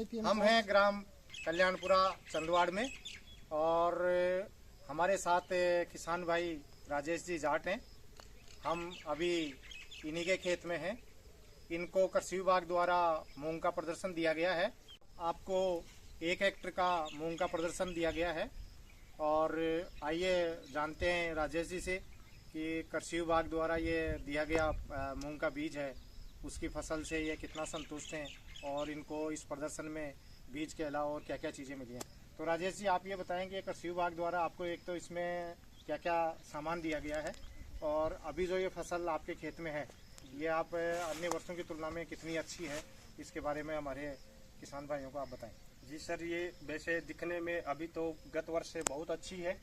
IPM हम हैं ग्राम कल्याणपुरा चंदवाड़ में और हमारे साथ किसान भाई राजेश जी जाट हैं। हम अभी इन्हीं के खेत में हैं। इनको कृषि विभाग द्वारा मूंग का प्रदर्शन दिया गया है। आपको 1 हेक्टर का मूंग का प्रदर्शन दिया गया है और आइए जानते हैं राजेश जी से कि कृषि विभाग द्वारा ये दिया गया मूंग का बीज है, उसकी फसल से ये कितना संतुष्ट हैं और इनको इस प्रदर्शन में बीज के अलावा और क्या क्या चीज़ें मिली हैं। तो राजेश जी आप ये बताएंगे कृषि विभाग द्वारा आपको एक तो इसमें क्या क्या सामान दिया गया है और अभी जो ये फसल आपके खेत में है ये आप अन्य वर्षों की तुलना में कितनी अच्छी है, इसके बारे में हमारे किसान भाइयों को आप बताएं। जी सर, ये वैसे दिखने में अभी तो गत वर्ष से बहुत अच्छी है।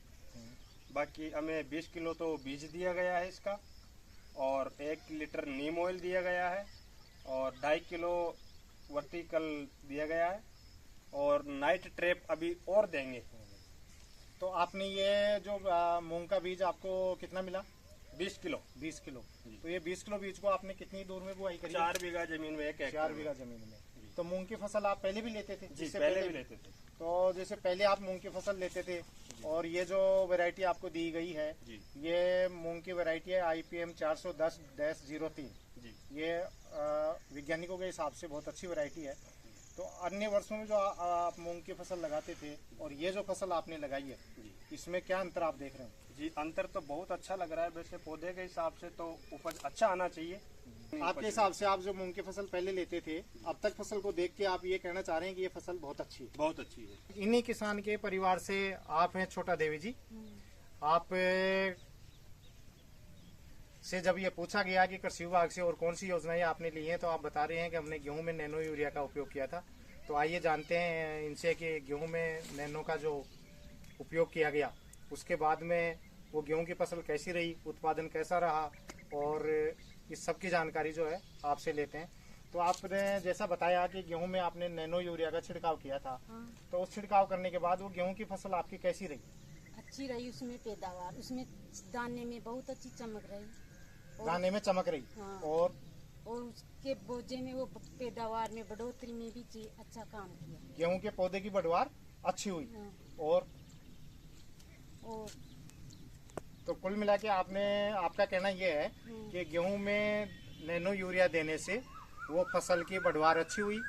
बाकी हमें 20 किलो तो बीज दिया गया है इसका और 1 लीटर नीम ऑयल दिया गया है और 2.5 किलो वर्टिकल दिया गया है और नाइट ट्रैप अभी और देंगे। तो आपने ये जो मूंग का बीज आपको कितना मिला? 20 किलो। 20 किलो। तो ये 20 किलो बीज को आपने कितनी दूर में बुआई करी? 4 बीघा जमीन में 1 4 बीघा जमीन में। तो मूंग की फसल आप पहले भी लेते थे? जी पहले भी लेते थे। तो जैसे पहले आप मूंग की फसल लेते थे और ये जो वैरायटी आपको दी गई है ये मूंग की वैरायटी है IPM 410-03। ये वैज्ञानिकों के हिसाब से बहुत अच्छी वैरायटी है। तो अन्य वर्षों में जो आप मूंग की फसल लगाते थे और ये जो फसल आपने लगाई है इसमें क्या अंतर आप देख रहे हैं? जी अंतर तो बहुत अच्छा लग रहा है। वैसे पौधे के हिसाब से तो उपज अच्छा आना चाहिए। आपके हिसाब से आप जो मूंग की फसल पहले लेते थे अब तक फसल को देख के आप ये कहना चाह रहे हैं कि ये फसल बहुत अच्छी है? बहुत अच्छी है। इन्हीं किसान के परिवार से आप हैं छोटा देवी जी। आप से जब ये पूछा गया कि कृषि विभाग से और कौन सी योजनाएं आपने ली हैं तो आप बता रहे हैं कि हमने गेहूं में नैनो यूरिया का उपयोग किया था। तो आइए जानते हैं इनसे कि गेहूं में नैनो का जो उपयोग किया गया उसके बाद में वो गेहूं की फसल कैसी रही, उत्पादन कैसा रहा और इस सब की जानकारी जो है आपसे लेते हैं। तो आपने जैसा बताया कि गेहूं में आपने नैनो यूरिया का छिड़काव किया था। तो उस छिड़काव करने के बाद वो गेहूं की फसल आपकी कैसी रही? अच्छी रही, उसमें पैदावार, उसमें दाने में बहुत अच्छी चमक रही। दाने में चमक रही। हाँ। और उसके बोझे में वो पैदावार में बढ़ोतरी में भी अच्छा काम किया। गेहूं के पौधे की बढ़वार अच्छी हुई। हाँ। और तो कुल मिला के आपका कहना यह है कि गेहूं में नैनो यूरिया देने से वो फसल की बढ़वार अच्छी हुई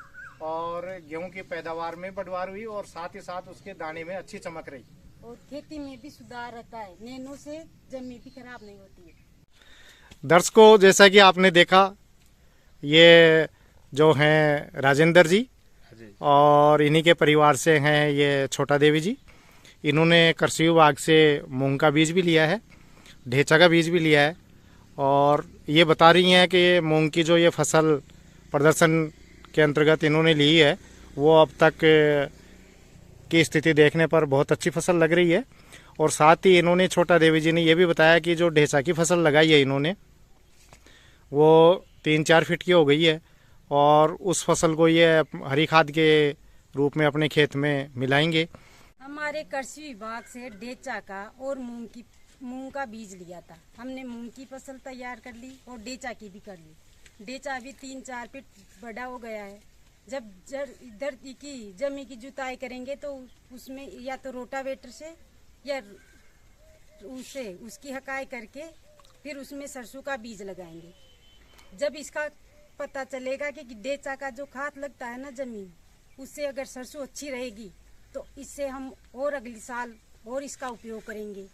और गेहूं की पैदावार में बढ़वार हुई और साथ ही साथ उसके दाने में अच्छी चमक रही और खेती में भी सुधार रहता है। नैनो से जमीन भी खराब नहीं होती है। दर्शकों जैसा कि आपने देखा ये जो हैं राजेंद्र जी और इन्हीं के परिवार से हैं ये छोटा देवी जी। इन्होंने कृषि विभाग से मूंग का बीज भी लिया है, ढेंचा का बीज भी लिया है और ये बता रही हैं कि मूंग की जो ये फसल प्रदर्शन के अंतर्गत इन्होंने ली है वो अब तक की स्थिति देखने पर बहुत अच्छी फसल लग रही है। और साथ ही इन्होंने छोटा देवी जी ने ये भी बताया कि जो ढेंचा की फसल लगाई है इन्होंने वो 3-4 फीट की हो गई है और उस फसल को ये हरी खाद के रूप में अपने खेत में मिलाएंगे। हमारे कृषि विभाग से ढेंचा का और मूंग का बीज लिया था। हमने मूंग की फसल तैयार कर ली और ढेंचा की भी कर ली। ढेंचा अभी 3-4 फीट बड़ा हो गया है। जब इधर की जमीन की जुताई करेंगे तो उसमें या तो रोटावेटर से या उसकी हकाई करके फिर उसमें सरसों का बीज लगाएंगे। जब इसका पता चलेगा कि ढेंचा का जो खाद लगता है ना जमीन, उससे अगर सरसों अच्छी रहेगी तो इससे हम और अगले साल और इसका उपयोग करेंगे।